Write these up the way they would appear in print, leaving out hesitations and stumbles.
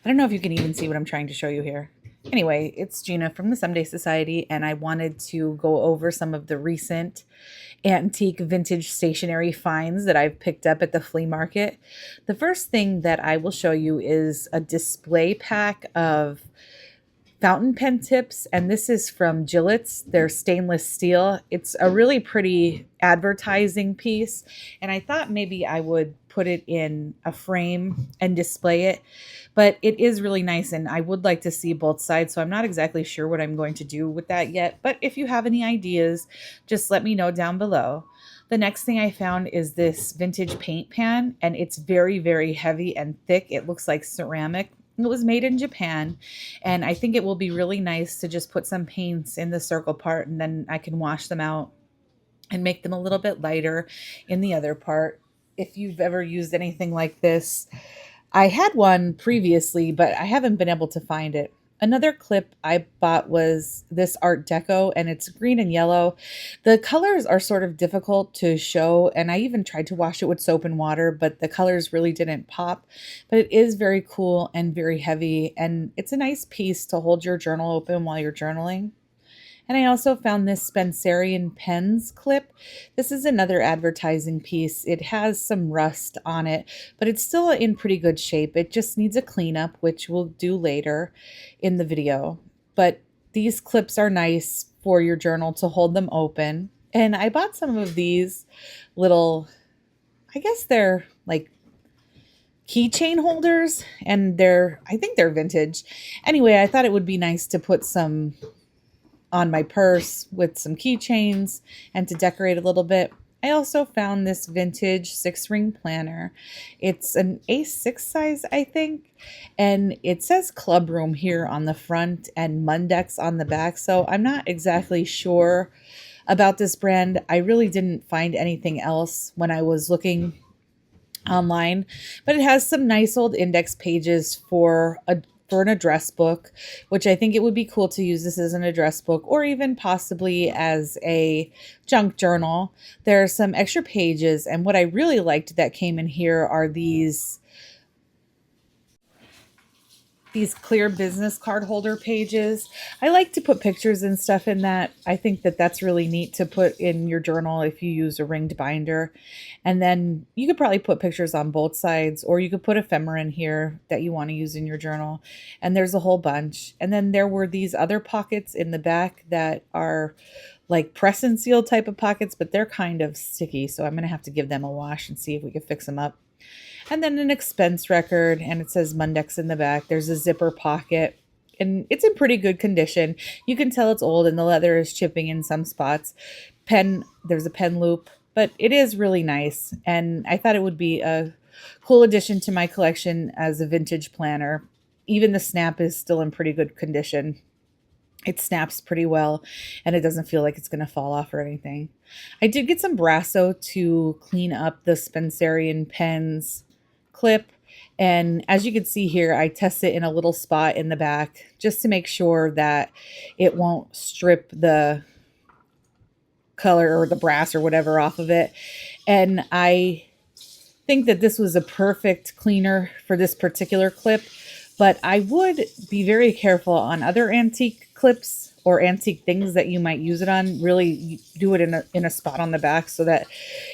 I don't know if you can even see what I'm trying to show you here. Anyway, it's Gina from the Someday Society, and I wanted to go over some of the recent antique vintage stationery finds that I've picked up at the flea market. The first thing that I will show you is a display pack of fountain pen tips, and this is from Gillette's. They're stainless steel. It's a really pretty advertising piece, and I thought maybe I would put it in a frame and display it, but it is really nice, and I would like to see both sides, so I'm not exactly sure what I'm going to do with that yet, but if you have any ideas, just let me know down below. The next thing I found is this vintage paint pan, and it's very, very heavy and thick. It looks like ceramic. It was made in Japan, and I think it will be really nice to just put some paints in the circle part, and then I can wash them out and make them a little bit lighter in the other part. If you've ever used anything like this, I had one previously, but I haven't been able to find it. Another clip I bought was this Art Deco, and it's green and yellow. The colors are sort of difficult to show, and I even tried to wash it with soap and water, but the colors really didn't pop. But it is very cool and very heavy, and it's a nice piece to hold your journal open while you're journaling. And I also found this Spencerian pens clip. This is another advertising piece. It has some rust on it, but it's still in pretty good shape. It just needs a cleanup, which we'll do later in the video. But these clips are nice for your journal to hold them open. And I bought some of these little, I guess they're like keychain holders, and I think they're vintage. Anyway, I thought it would be nice to put some on my purse with some keychains and to decorate a little bit. I also found this vintage 6-ring planner. It's an A6 size, I think, and it says Club Room here on the front and Mundex on the back, so I'm not exactly sure about this brand. I really didn't find anything else when I was looking online, but it has some nice old index pages for an address book, which I think it would be cool to use this as an address book or even possibly as a junk journal. There are some extra pages, and what I really liked that came in here are these clear business card holder pages. I like to put pictures and stuff in that. I think that that's really neat to put in your journal if you use a ringed binder. And then you could probably put pictures on both sides, or you could put ephemera in here that you want to use in your journal. And there's a whole bunch. And then there were these other pockets in the back that are like press and seal type of pockets, but they're kind of sticky. So I'm going to have to give them a wash and see if we can fix them up. And then an expense record, and it says Mundex in the back. There's a zipper pocket, and it's in pretty good condition. You can tell it's old, and the leather is chipping in some spots. There's a pen loop, but it is really nice, and I thought it would be a cool addition to my collection as a vintage planner. Even the snap is still in pretty good condition. It snaps pretty well, and it doesn't feel like it's going to fall off or anything. I did get some Brasso to clean up the Spencerian pens clip, and as you can see here, I test it in a little spot in the back just to make sure that it won't strip the color or the brass or whatever off of it. And I think that this was a perfect cleaner for this particular clip, but I would be very careful on other antique clips or antique things that you might use it on. Really do it in a spot on the back so that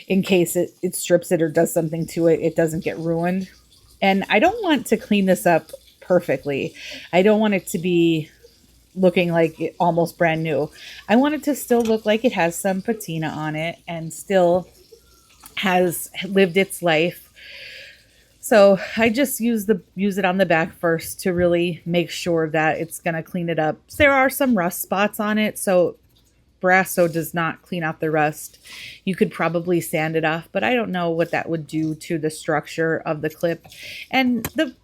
in case it strips it or does something to it, it doesn't get ruined. And I don't want to clean this up perfectly. I don't want it to be looking like it almost brand new. I want it to still look like it has some patina on it and still has lived its life. So I just use it on the back first to really make sure that it's going to clean it up. There are some rust spots on it, so Brasso does not clean off the rust. You could probably sand it off, but I don't know what that would do to the structure of the clip. And the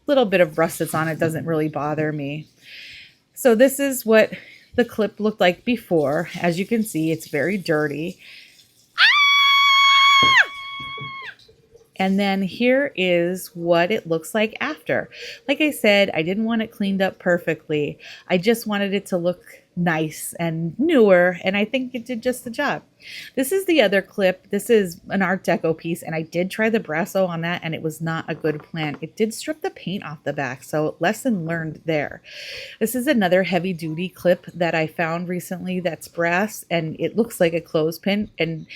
little bit of rust that's on it doesn't really bother me. So this is what the clip looked like before. As you can see, it's very dirty. And then here is what it looks like after. Like I said, I didn't want it cleaned up perfectly. I just wanted it to look nice and newer, and I think it did just the job. This is the other clip. This is an Art Deco piece, and I did try the Brasso on that, and it was not a good plan. It did strip the paint off the back, so lesson learned there. This is another heavy duty clip that I found recently that's brass, and it looks like a clothespin. And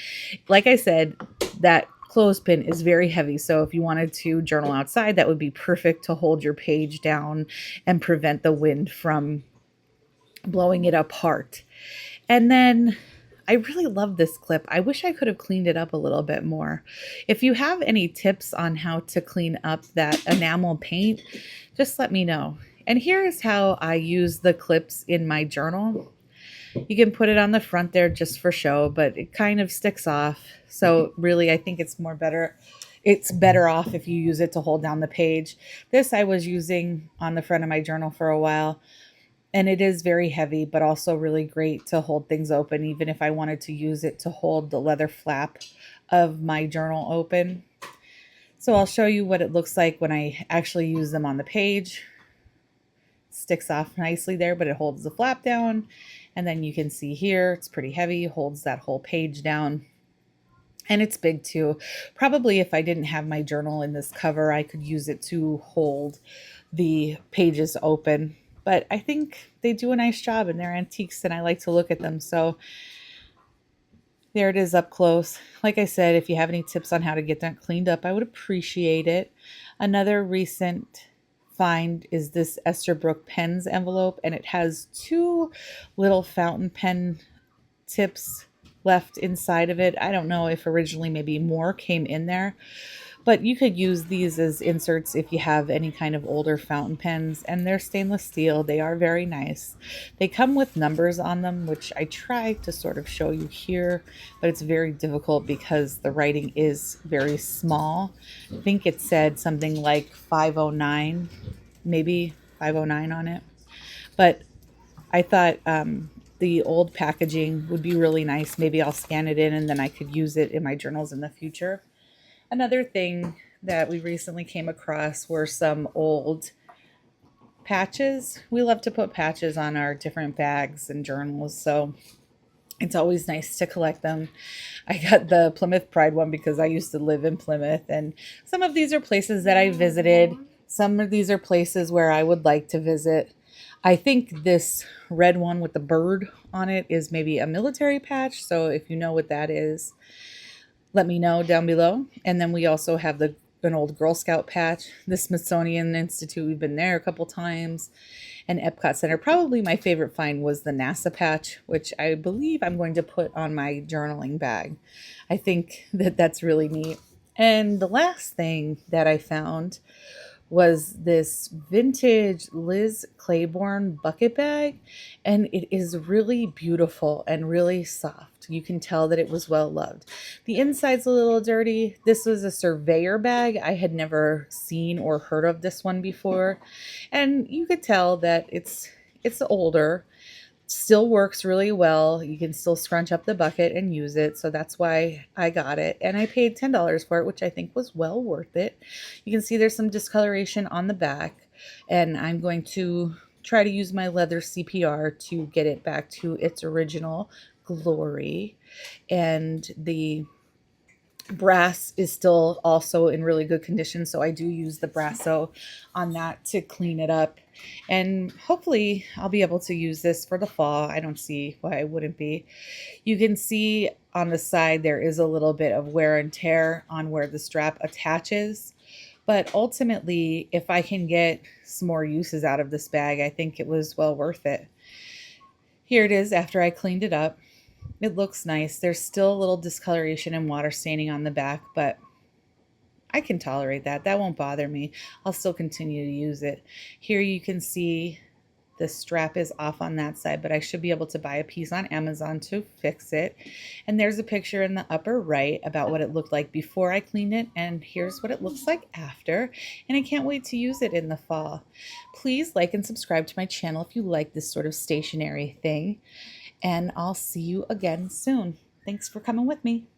like I said, that clothespin is very heavy, so if you wanted to journal outside, that would be perfect to hold your page down and prevent the wind from blowing it apart. And then I really love this clip. I wish I could have cleaned it up a little bit more. If you have any tips on how to clean up that enamel paint, just let me know. And here's how I use the clips in my journal. You can put it on the front there just for show, but it kind of sticks off. So really, I think it's better off if you use it to hold down the page. This I was using on the front of my journal for a while, and it is very heavy, but also really great to hold things open, even if I wanted to use it to hold the leather flap of my journal open. So I'll show you what it looks like when I actually use them on the page. Sticks off nicely there, but it holds the flap down. And then you can see here, it's pretty heavy, holds that whole page down. And it's big too. Probably if I didn't have my journal in this cover, I could use it to hold the pages open. But I think they do a nice job, and they're antiques and I like to look at them. So there it is up close. Like I said, if you have any tips on how to get that cleaned up, I would appreciate it. Another recent find is this Esterbrook pens envelope, and it has 2 little fountain pen tips left inside of it. I don't know if originally maybe more came in there, but you could use these as inserts if you have any kind of older fountain pens, and they're stainless steel. They are very nice. They come with numbers on them, which I try to sort of show you here, but it's very difficult because the writing is very small. I think it said something like 509, maybe 509 on it, but I thought the old packaging would be really nice. Maybe I'll scan it in and then I could use it in my journals in the future. Another thing that we recently came across were some old patches. We love to put patches on our different bags and journals, so it's always nice to collect them. I got the Plymouth Pride one because I used to live in Plymouth, and some of these are places that I visited. Some of these are places where I would like to visit. I think this red one with the bird on it is maybe a military patch, so if you know what that is, let me know down below. And then we also have an old Girl Scout patch. The Smithsonian Institute, we've been there a couple times. And Epcot Center. Probably my favorite find was the NASA patch, which I believe I'm going to put on my journaling bag. I think that that's really neat. And the last thing that I found was this vintage Liz Claiborne bucket bag, and it is really beautiful and really soft. You can tell that it was well loved. The inside's a little dirty. This was a surveyor bag. I had never seen or heard of this one before, and you could tell that it's older. Still works really well. You can still scrunch up the bucket and use it. So that's why I got it. And I paid $10 for it, which I think was well worth it. You can see there's some discoloration on the back. And I'm going to try to use my leather CPR to get it back to its original glory. And the brass is still also in really good condition, so I do use the Brasso on that to clean it up, and hopefully I'll be able to use this for the fall. I don't see why I wouldn't be. You can see on the side there is a little bit of wear and tear on where the strap attaches, but ultimately if I can get some more uses out of this bag, I think it was well worth it. Here it is after I cleaned it up. It looks nice. There's still a little discoloration and water staining on the back, but I can tolerate that. That won't bother me. I'll still continue to use it. Here you can see the strap is off on that side, but I should be able to buy a piece on Amazon to fix it. And there's a picture in the upper right about what it looked like before I cleaned it, and here's what it looks like after. And I can't wait to use it in the fall. Please like and subscribe to my channel if you like this sort of stationery thing. And I'll see you again soon. Thanks for coming with me.